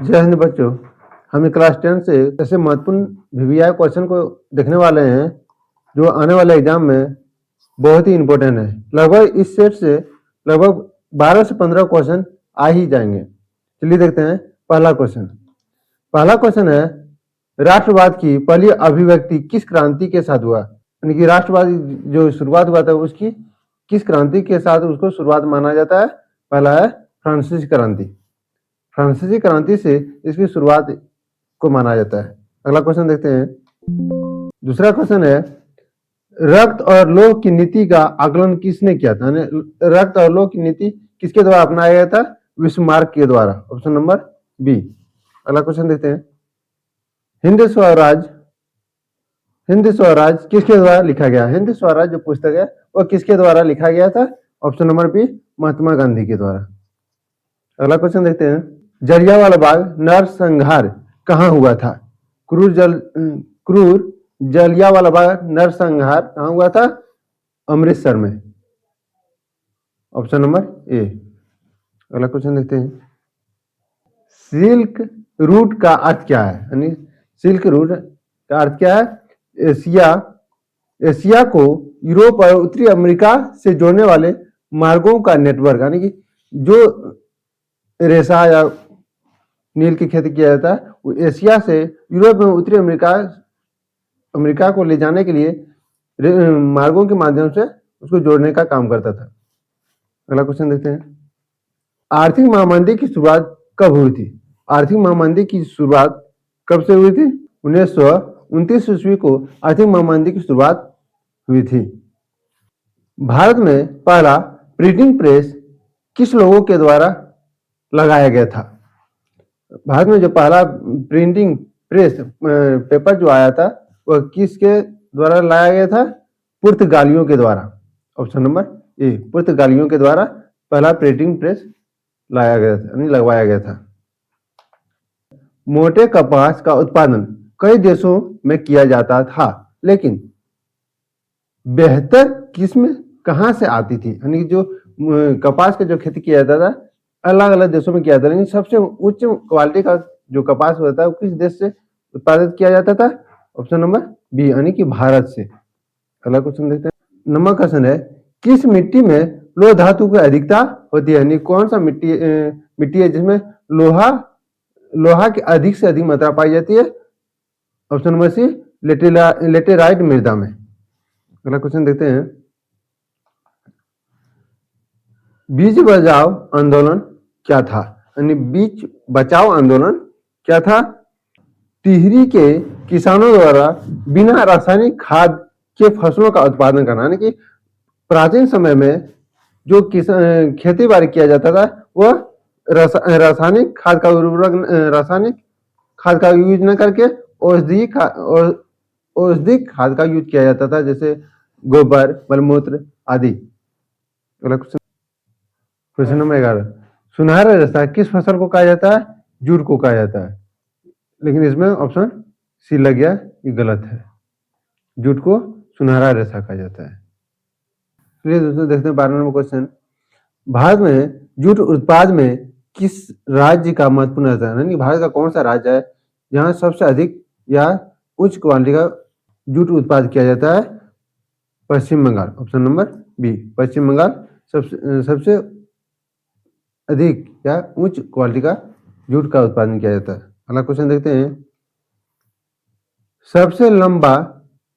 जय हिंद बच्चों। हम क्लास 10 से ऐसे महत्वपूर्ण वीवीआई क्वेश्चन को देखने वाले हैं जो आने वाले एग्जाम में बहुत ही इंपॉर्टेंट है। लगभग इस सेट से लगभग 12 से 15 क्वेश्चन आ ही जाएंगे। चलिए देखते हैं पहला क्वेश्चन। पहला क्वेश्चन है, राष्ट्रवाद की पहली अभिव्यक्ति किस क्रांति के साथ हुआ? यानी कि राष्ट्रवाद जो शुरुआत हुआ था उसकी किस क्रांति के साथ उसको शुरुआत माना जाता है? पहला है फ्रांसीसी क्रांति। फ्रांसीसी क्रांति से इसकी शुरुआत को माना जाता है। अगला क्वेश्चन देखते हैं। दूसरा क्वेश्चन है, रक्त और लोह की नीति का आकलन किसने किया था? रक्त और लोह की नीति किसके द्वारा अपनाया गया था? बिस्मार्क के द्वारा। Option number B. अगला क्वेश्चन देखते हैं। हिंद स्वराज किसके द्वारा लिखा गया? हिंद स्वराज जो पुस्तक है वह किसके द्वारा लिखा गया था? Option number B, Mahatma Gandhi के द्वारा। अगला क्वेश्चन देखते हैं। जलियांवाला बाग नरसंहार कहाँ हुआ था? क्रूर जलियांवाला बाग नरसंहार कहाँ हुआ था? अमृतसर में। Option number A. अगला क्वेश्चन देखते हैं। सिल्क रूट का अर्थ क्या है? यानी सिल्क रूट का अर्थ क्या है? एशिया को यूरोप और उत्तरी अमेरिका से जोड़ने वाले मार्गों का नेटवर्क, यानी कि जो रेशा या नील की खेती किया जाता है वो एशिया से यूरोप में उत्तरी अमेरिका को ले जाने के लिए मार्गों के माध्यम से उसको जोड़ने का काम करता था। अगला क्वेश्चन देखते हैं। आर्थिक महामंदी की शुरुआत कब हुई थी? आर्थिक महामंदी की शुरुआत कब से हुई थी? 1929 ईस्वी को आर्थिक महामंदी की शुरुआत हुई थी। भारत में पहला प्रिंटिंग प्रेस किस लोगों के द्वारा लगाया गया था? भारत में जो पहला प्रिंटिंग प्रेस पेपर जो आया था वह किसके द्वारा लाया गया था? पुर्तगालियों के द्वारा। ऑप्शन नंबर ए, पुर्तगालियों के द्वारा पहला प्रिंटिंग प्रेस लाया गया था, यानी लगवाया गया था। मोटे कपास का उत्पादन कई देशों में किया जाता था, लेकिन बेहतर किस्म कहाँ से आती थी? यानी जो कपास का जो खेती किया जाता था अलग अलग देशों में किया जाता था, लेकिन सबसे उच्च क्वालिटी का जो कपास होता है वो किस देश से उत्पादित किया जाता था? ऑप्शन नंबर बी, यानी कि भारत से। अगला क्वेश्चन देखते हैं। नंबर क्वेश्चन है, किस मिट्टी में लोह धातु की अधिकता होती है? यानी कौन सा मिट्टी है जिसमें लोहा की अधिक से अधिक मात्रा पाई जाती है? ऑप्शन नंबर सी, लेटेराइट मृदा में। अगला क्वेश्चन देखते हैं। बीज बचाओ आंदोलन क्या था? यानी बीज बचाओ आंदोलन क्या था? टिहरी के किसानों द्वारा बिना रासायनिक खाद के फसलों का उत्पादन करना, यानी कि प्राचीन समय में जो खेती बाड़ी किया जाता था वह रासायनिक खाद का यूज न करके औषधि खाद का यूज किया जाता था, जैसे गोबर, मलमूत्र आदि। अगला क्वेश्चन नंबर 11। सुनहरा रेशा किस फसल को कहा जाता है? जूट को कहा जाता है, लेकिन इसमें ऑप्शन सी लग गया, ये गलत है। जूट को सुनहरा रेशा कहा जाता है। चलिए दोस्तों देखते हैं 12 नंबर क्वेश्चन। भारत में जूट उत्पाद में किस राज्य का महत्वपूर्ण स्थान है? यानी भारत का कौन सा राज्य है जहाँ सबसे अधिक या उच्च क्वालिटी का जूट उत्पाद किया जाता है? पश्चिम बंगाल। ऑप्शन नंबर बी, पश्चिम बंगाल सबसे अधिक या उच्च क्वालिटी का जूट का उत्पादन किया जाता है। अगला क्वेश्चन देखते हैं। सबसे लंबा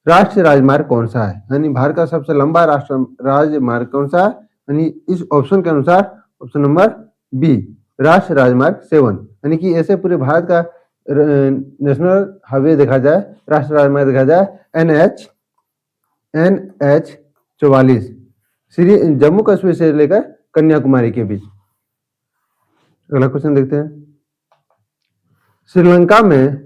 राष्ट्रीय राजमार्ग कौन सा है? यानी भारत का सबसे लंबा राजमार्ग कौन सा है? यानी इस ऑप्शन के अनुसार ऑप्शन नंबर बी, राष्ट्रीय राजमार्ग 7। यानी कि ऐसे पूरे भारत का नेशनल हाईवे देखा जाए, राष्ट्रीय राजमार्ग देखा जाए, NH 44 श्री जम्मू कश्मीर से लेकर कन्याकुमारी के बीच। अगला क्वेश्चन देखते हैं। श्रीलंका में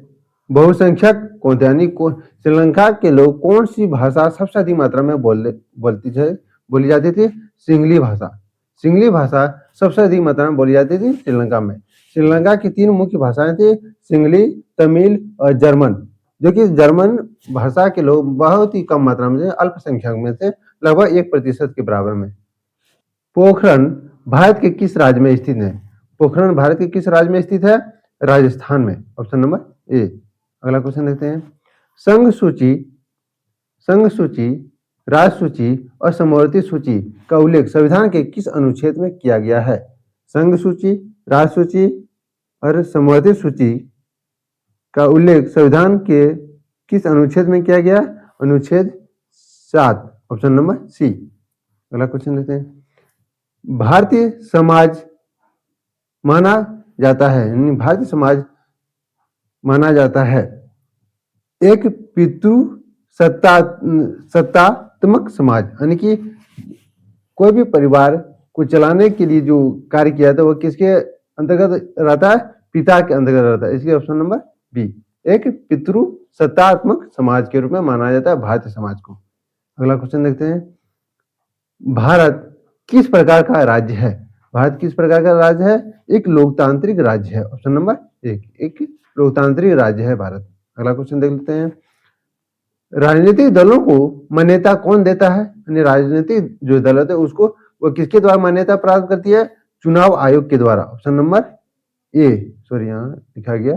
बहुसंख्यक कौन थे? यानी श्रीलंका के लोग कौन सी भाषा सबसे अधिक मात्रा में बोली जाती थी? सिंगली भाषा। सिंगली भाषा सबसे अधिक मात्रा में बोली जाती थी श्रीलंका में। श्रीलंका की 3 मुख्य भाषाएं थी, सिंगली, तमिल और जर्मन, जो कि जर्मन भाषा के लोग बहुत ही कम मात्रा में थे, अल्पसंख्यक में थे, लगभग 1% के बराबर में। पोखरण भारत के किस राज्य में स्थित है? पोखरण भारत के किस राज्य में स्थित है? राजस्थान में। Option number A. अगला क्वेश्चन देखते हैं। संघ सूची, राज सूची और समवर्ती सूची का उल्लेख संविधान के किस अनुच्छेद में किया गया है? संघ सूची, राज सूची और समवर्ती सूची का उल्लेख संविधान के किस अनुच्छेद में किया गया? अनुच्छेद 7। Option number C. अगला क्वेश्चन लेते हैं। भारतीय समाज माना जाता है, यानी भारतीय समाज माना जाता है एक पितृ सत्तात्मक समाज, यानी कि कोई भी परिवार को चलाने के लिए जो कार्य किया था वो किसके अंतर्गत रहता है? पिता के अंतर्गत रहता है। इसलिए ऑप्शन नंबर बी, एक पितृ सत्तात्मक समाज के रूप में माना जाता है भारतीय समाज को। अगला क्वेश्चन देखते हैं। भारत किस प्रकार का राज्य है? भारत किस प्रकार का राज्य है? एक लोकतांत्रिक राज्य है। ऑप्शन नंबर एक लोकतांत्रिक राज्य है भारत। अगला क्वेश्चन देख लेते हैं। राजनीतिक दलों को मान्यता कौन देता है? यानी राजनीतिक जो दल होते हैं उसको वो किसके द्वारा मान्यता प्राप्त करती है? चुनाव आयोग के द्वारा। ऑप्शन नंबर ए, सॉरी यहाँ लिखा गया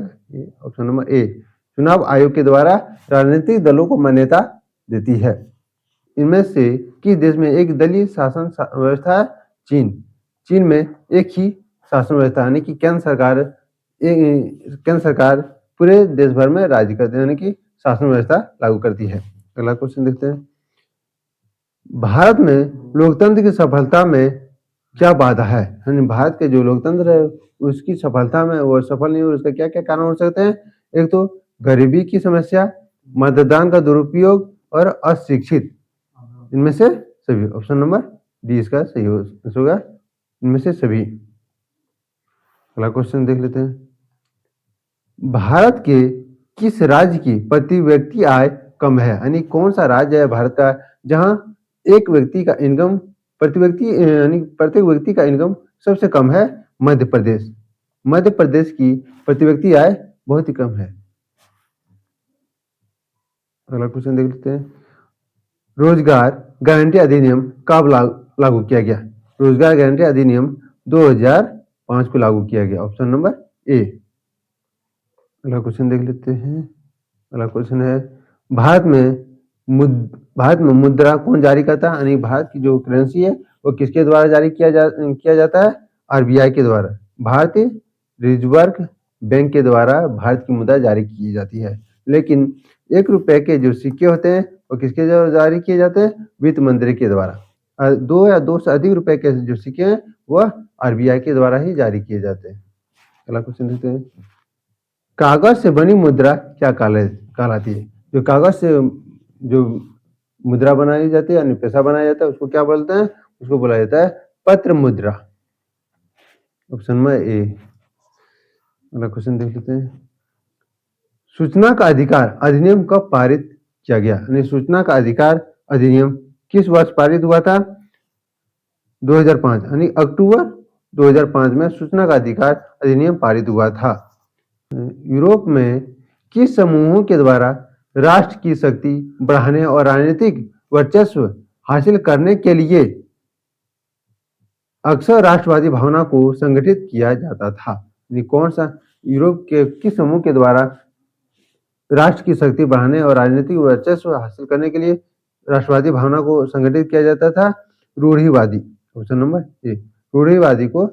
ऑप्शन नंबर ए, चुनाव आयोग के द्वारा राजनीतिक दलों को मान्यता देती है। इनमें से किस देश में एक दलीय शासन व्यवस्था है? चीन में एक ही शासन व्यवस्था, यानी कि केंद्र सरकार पूरे देश भर में राज्य करते हैं, यानी कि शासन व्यवस्था लागू करती है। अगला क्वेश्चन देखते हैं। भारत में लोकतंत्र की सफलता में क्या बाधा है? यानी भारत के जो लोकतंत्र है उसकी सफलता में वो सफल नहीं हो, उसका क्या क्या कारण हो सकते हैं? एक तो गरीबी की समस्या, मतदान का दुरुपयोग और अशिक्षित। इनमें से सभी। ऑप्शन नंबर डी इसका सही होगा, इनमें से सभी। अगला क्वेश्चन देख लेते हैं। भारत के किस राज्य की प्रति व्यक्ति आय कम है? यानी कौन सा राज्य है भारत का जहां एक व्यक्ति का इनकम प्रत्येक व्यक्ति का इनकम सबसे कम है? मध्य प्रदेश। मध्य प्रदेश की प्रति व्यक्ति आय बहुत ही कम है। अगला क्वेश्चन देख लेते हैं। रोजगार गारंटी अधिनियम कब लागू किया गया? रोजगार गारंटी अधिनियम 2005 को लागू किया गया। Option number A. अगला क्वेश्चन देख लेते हैं। अगला क्वेश्चन है। भारत में मुद्रा कौन जारी करता है? यानी भारत की जो करेंसी है वो किसके द्वारा जारी किया जाता है? आरबीआई के द्वारा। भारतीय रिजर्व बैंक के द्वारा भारत की मुद्रा जारी की जाती है। लेकिन 1 रुपए के जो सिक्के होते हैं वो किसके द्वारा जारी किए जाते हैं? वित्त मंत्री के द्वारा। और 2 या 2 से अधिक रुपए के जो सिक्के हैं वह आरबीआई के द्वारा ही जारी किए जाते हैं। अगला क्वेश्चन देखते हैं। कागज से बनी मुद्रा क्या कहलाती है? जो कागज से जो मुद्रा बनाई जाती है यानी पैसा बनाया जाता है उसको क्या बोलते हैं? उसको बोला जाता है पत्र मुद्रा। ऑप्शन में ए। अगला क्वेश्चन देख लेते हैं। सूचना का अधिकार अधिनियम कब पारित किया गया? यानी सूचना का अधिकार अधिनियम किस वर्ष पारित हुआ था? 2005, यानी अक्टूबर 2005 में सूचना का अधिकार अधिनियम पारित हुआ था। यूरोप में किस समूहों के द्वारा राष्ट्र की शक्ति बढ़ाने और राजनीतिक वर्चस्व हासिल करने के लिए अक्सर राष्ट्रवादी भावना को संगठित किया जाता था? कौन सा यूरोप के किस समूह के द्वारा राष्ट्र की शक्ति बढ़ाने और राजनीतिक वर्चस्व हासिल करने के लिए राष्ट्रवादी भावना को संगठित किया जाता था? रूढ़िवादी। ऑप्शन नंबर ए, रूढ़िवादी को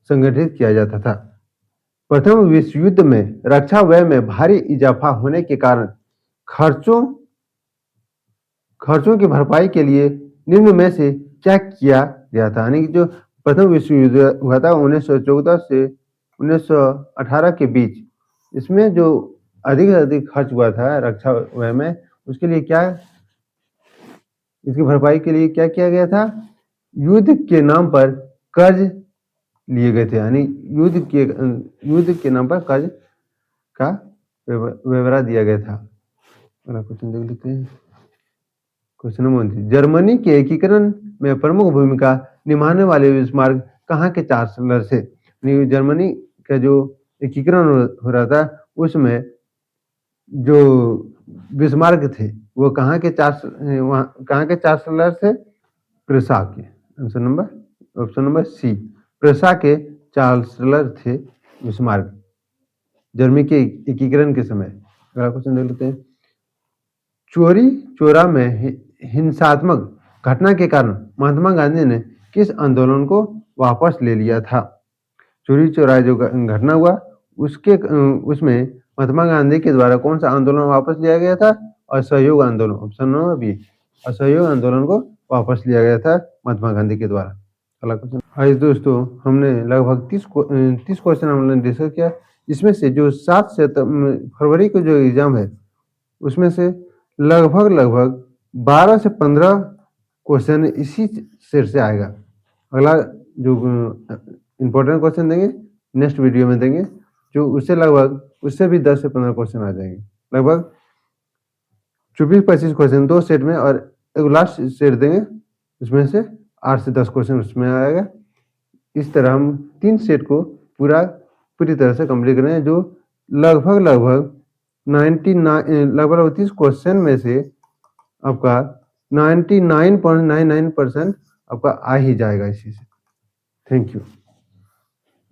संगठित किया जाता था। प्रथम विश्व युद्ध में रक्षा व्यय में भारी इजाफा होने के कारण खर्चों की भरपाई के लिए निम्न में से क्या किया गया था? यानी कि जो प्रथम विश्व युद्ध हुआ था 1914 से 1918 के बीच, इसमें जो अधिक से अधिक खर्च हुआ था रक्षा व्यय में, उसके लिए इसकी भरपाई के लिए क्या किया गया था? युद्ध के नाम पर कर्ज लिए गए थे, यानी युद्ध के नाम पर कर्ज का ब्यौरा दिया गया था। अगला क्वेश्चन देख लेते हैं। Question number 29। जर्मनी के एकीकरण में प्रमुख भूमिका निभाने वाले बिस्मार्क कहाँ के चांसलर थे? जर्मनी का जो एकीकरण हो रहा था उसमें जो बिस्मार्क थे वो कहाँ के चांसलर थे? प्रेसा के। ऑप्शन नंबर सी, प्रेसा के चांसलर थे बिस्मार्क। जर्मनी के एकीकरण के समय। अगला क्वेश्चन देख लेते हैं। चोरी चोरा में हिंसात्मक घटना के कारण महात्मा गांधी ने किस आंदोलन को वापस ले लिया था? चोरी चोरा जो घटना हुआ उसमें महात्मा गांधी के द्वारा कौन सा आंदोलन वापस लिया गया था? असहयोग आंदोलन। ऑप्शन नंबर बी, असहयोग आंदोलन को वापस लिया गया था महात्मा गांधी के द्वारा। अगला क्वेश्चन। हाँ दोस्तों, हमने लगभग 30 क्वेश्चन हमने डिस्कस किया। इसमें से जो 7 फरवरी को जो एग्जाम है उसमें से लगभग 12 से 15 क्वेश्चन इसी सेट से आएगा। अगला जो इम्पोर्टेंट क्वेश्चन देंगे नेक्स्ट वीडियो में देंगे, जो उससे भी 10 से 15 क्वेश्चन आ जाएंगे। लगभग 24-25 क्वेश्चन 2 सेट में, और एक लास्ट सेट देंगे उसमें से 8 से 10 क्वेश्चन उसमें आएगा। इस तरह हम 3 सेट को पूरी तरह से कंप्लीट करें, जो लगभग 30 क्वेश्चन में से आपका 99.99% आपका आ ही जाएगा इसी से। Thank you.